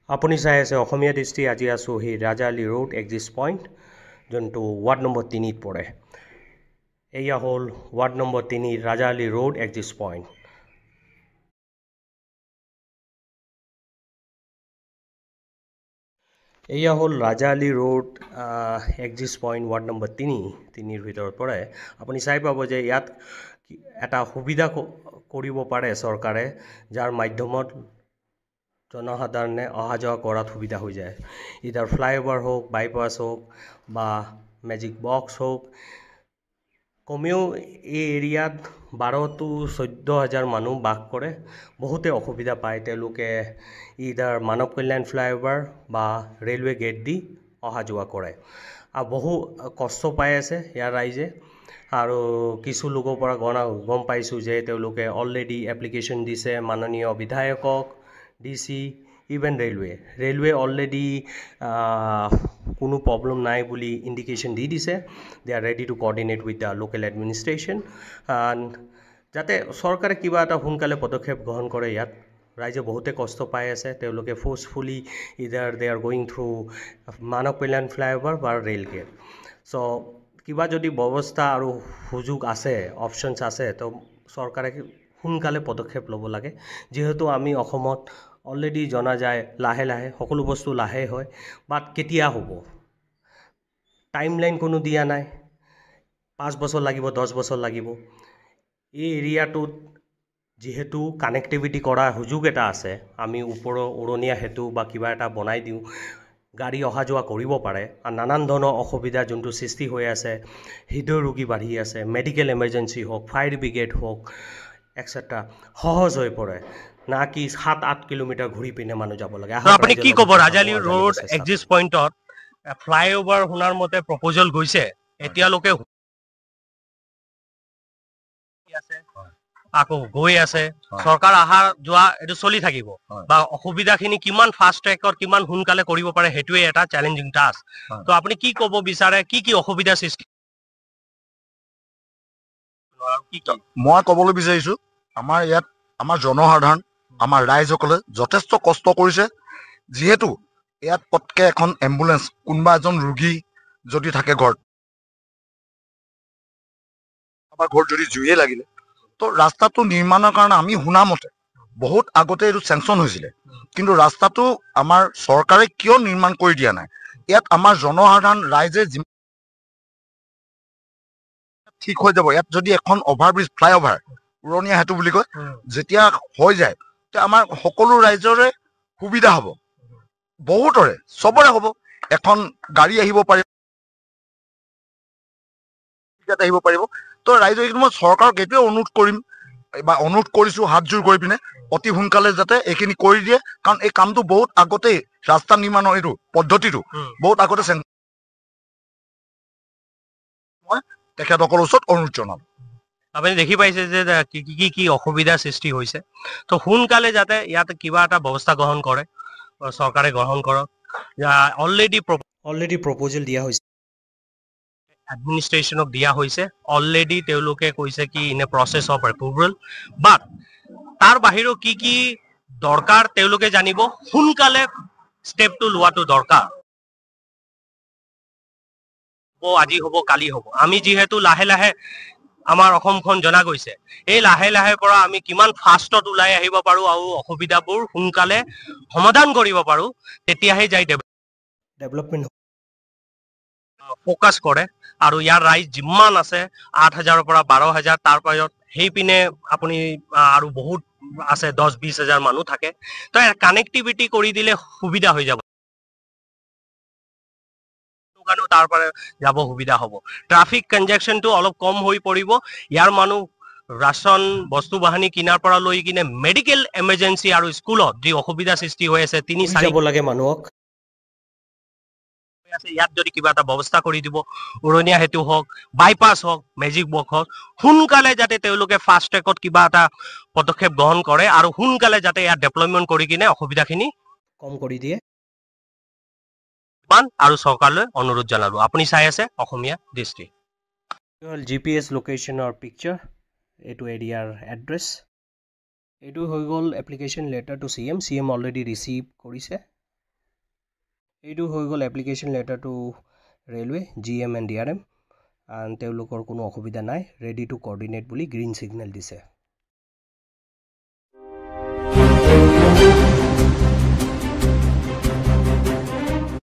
আপুনি চাই আছে অসমীয়া দৃষ্টি। আজি আছোঁ সেই ৰাজাআলি ৰোড এক্সিছ পইণ্ট, যোনটো ৱাৰ্ড নম্বৰ 3ত পৰে। এয়া হ'ল ward number 3 Rajaali road exit point. এয়া হ'ল Rajaali road exit point, ward number 3ৰ ভিতৰত পৰে। আপুনি চাই পাব যে ইয়াত এটা সুবিধা কৰিব পাৰে চৰকাৰে, যাৰ মাধ্যমত জনসাধাৰণে অহা যোৱা কৰাত সুবিধা হৈ যায়। ইধাৰ ফ্লাইঅভাৰ হওক, বাইপাছ হওক বা মেজিক বক্স হওক। কমেও এই এৰিয়াত 12 to 14 হাজাৰ মানুহ বাস কৰে। বহুতে অসুবিধা পায়, তেওঁলোকে ইধাৰ মানৱ কল্যাণ ফ্লাইঅভাৰ বা ৰেলৱে গেট দি অহা যোৱা কৰে আৰু বহু কষ্ট পাই আছে ইয়াৰ ৰাইজে। আৰু কিছু লোকৰ পৰা গম পাইছোঁ যে তেওঁলোকে অলৰেডি এপ্লিকেশ্যন দিছে মাননীয় বিধায়কক, DC, ইভেন ৰেলৱে অলৰেডি কোনো প্ৰব্লেম নাই বুলি ইণ্ডিকেশ্যন দি দিছে। They are ready to coordinate with the local administration, যাতে চৰকাৰে কিবা এটা সোনকালে পদক্ষেপ গ্ৰহণ কৰে। ইয়াত ৰাইজে বহুতে কষ্ট পাই আছে, তেওঁলোকে ফ'ৰ্চফুলি ইদাৰ দে আৰ গোয়িং থ্ৰু মানৱ কল্যাণ ফ্লাইঅভাৰ বা ৰেল গেট। চ' কিবা যদি ব্যৱস্থা আৰু সুযোগ আছে, অপশ্যনছ আছে, তো চৰকাৰে সোনকালে পদক্ষেপ ল'ব লাগে। যিহেতু আমি অসমত অলৰেডি জনা যায় লাহে লাহে সকলো বস্তু লাহে হয়, বাট কেতিয়া হ'ব টাইম লাইন কোনো দিয়া নাই। 5 বছৰ লাগিব, 10 বছৰ লাগিব। এই এৰিয়াটোত যিহেতু কানেক্টিভিটি কৰাৰ সুযোগ এটা আছে, আমি ওপৰৰ উৰণীয়া সেতু বা কিবা এটা বনাই দিওঁ, গাড়ী অহা যোৱা কৰিব পাৰে। আৰু নানান ধৰণৰ অসুবিধা যোনটো সৃষ্টি হৈ আছে, হৃদয় ৰোগী বাঢ়ি আছে, মেডিকেল এমাৰ্জেঞ্চি হওক, ফায়াৰ ব্ৰিগেড হওক, এক্সেট্ৰা সহজ হৈ পৰে, না কি 7-8 কিলোমিটাৰ ঘূৰি পিনে মানুহ যাব লাগে। আপুনি কি ক'ব ৰাজাআলি ৰোড এক্সিছ পইণ্টত ফ্লাইঅভাৰ শুনাৰ মতে প্ৰপ'জেল গৈছে, এতিয়ালৈকে আকৌ গৈ আছে, চৰকাৰ অহা যোৱা এইটো চলি থাকিব বা অসুবিধাখিনি কিমান ফাষ্ট ট্ৰেকত কিমান সোনকালে কৰিব পাৰে সেইটোৱে এটা চেলেঞ্জিং টাস্ক। তো আপুনি কি ক'ব বিচাৰে, কি অসুবিধা সৃষ্টি? মই ক'বলৈ বিচাৰিছোঁ, আমাৰ ইয়াত আমাৰ জনসাধাৰণ, আমাৰ ৰাইজসকলে যথেষ্ট কষ্ট কৰিছে। যিহেতু ইয়াত পটকৈ এখন এম্বুলেঞ্চ, কোনোবা এজন ৰোগী যদি থাকে ঘৰত, আমাৰ ঘৰত যদি জুয়ে লাগিলে, তো ৰাস্তাটো নিৰ্মাণৰ কাৰণে আমি শুনামতে বহুত আগতে এইটো চেংচন হৈছিলে, কিন্তু ৰাস্তাটো আমাৰ চৰকাৰে কিয় নিৰ্মাণ কৰি দিয়া নাই? ইয়াত আমাৰ জনসাধাৰণ ৰাইজে ঠিক হৈ যাব। ইয়াত যদি এখন অভাৰব্ৰিজ, ফ্লাইঅভাৰ, উৰণীয়া সেতু বুলি কয়, যেতিয়া হৈ যায়, তেতিয়া আমাৰ সকলো ৰাইজৰে সুবিধা হ'ব, বহুতৰে, চবৰে হ'ব। এখন গাড়ী আহিব পাৰিব, আহিব পাৰিব। তো ৰাইজে মই চৰকাৰক এইটোৱে অনুৰোধ কৰিম বা অনুৰোধ কৰিছোঁ হাতযোৰ কৰি পিনে, অতি সোনকালে যাতে এইখিনি কৰি দিয়ে। কাৰণ এই কামটো বহুত আগতেই, ৰাস্তা নিৰ্মাণৰ এইটো পদ্ধতিটো বহুত আগতে মই তেখেতসকলৰ ওচৰত অনুৰোধ জনাম। আপুনি দেখি পাইছে যে কি অসুবিধাৰ সৃষ্টি হৈছে। তো সোনকালে যাতে ইয়াত কিবা এটা ব্যৱস্থা গ্ৰহণ কৰে, চৰকাৰে গ্ৰহণ কৰক। অলৰেডি প্ৰপ'জেল দিয়া হৈছে, এডমিনিষ্ট্ৰেশ্যনক দিয়া হৈছে। অলৰেডি তেওঁলোকে কৈছে কি in a process of approval, but তাৰ বাহিৰেও কি দৰকাৰ তেওঁলোকে জানিব। সোনকালে ষ্টেপটো লোৱাটো দৰকাৰ। আজি হ'ব, কালি হ'ব। আমি যিহেতু লাহে লাহে আমাৰ অসমখন জনা গৈছে, এই লাহে লাহে পৰা আমি কিমান ফাষ্টত ওলাই আহিব পাৰোঁ আৰু অসুবিধাবোৰ সোনকালে সমাধান কৰিব পাৰোঁ, তেতিয়াহে যাই ডেভেলপমেণ্ট ফ'কাছ কৰে। আৰু ইয়াৰ ৰাইজ যিমান আছে 8,000-ৰ পৰা 12,000, তাৰ পাছত সেইপিনে আপুনি আৰু বহুত আছে 10-20 হাজাৰ মানুহ থাকে। তো কানেক্টিভিটি কৰি দিলে সুবিধা হৈ যাব, তাৰ পৰা যাব সুবিধা হ'ব। ট্ৰাফিক কনজেকশ্যনটো অলপ কম হৈ পৰিব। ইয়াৰ মানুহ ৰাচন বস্তু বাহিনী কিনাৰ পৰা লৈ কিনে মেডিকেল এমাৰ্জেঞ্চি আৰু স্কুলত যি অসুবিধা সৃষ্টি হৈ আছে, 3-4 যাব লাগে মানুহক। ইয়াত যদি কিবা এটা ব্যৱস্থা কৰি দিব, উৰণীয়া সেতু হওক, বাইপাছ হওক, মেজিক বক্স হওক, সোনকালে যাতে তেওঁলোকে ফাষ্ট ট্ৰেকত কিবা এটা পদক্ষেপ গ্ৰহণ কৰে আৰু সোনকালে যাতে ইয়াত ডেভেলপমেণ্ট কৰি কিনে অসুবিধাখিনি কম কৰি দিয়ে আৰু চৰকাৰলৈ অনুৰোধ জনালো। আপুনি চাই আছে অসমীয়া দৃষ্টি। GPS লোকেশ্যনৰ পিকচাৰ, এইটো এৰিয়াৰ এড্ৰেছ। এইটো হৈ গ'ল application letter to CM already receive কৰিছে। এইটো হৈ গ'ল application letter to railway GM and DRM আৰু তেওঁলোকৰ কোনো অসুবিধা নাই, ৰেডি টু কোঅৰ্ডিনেট বুলি গ্ৰীণ ছিগনেল দিছে।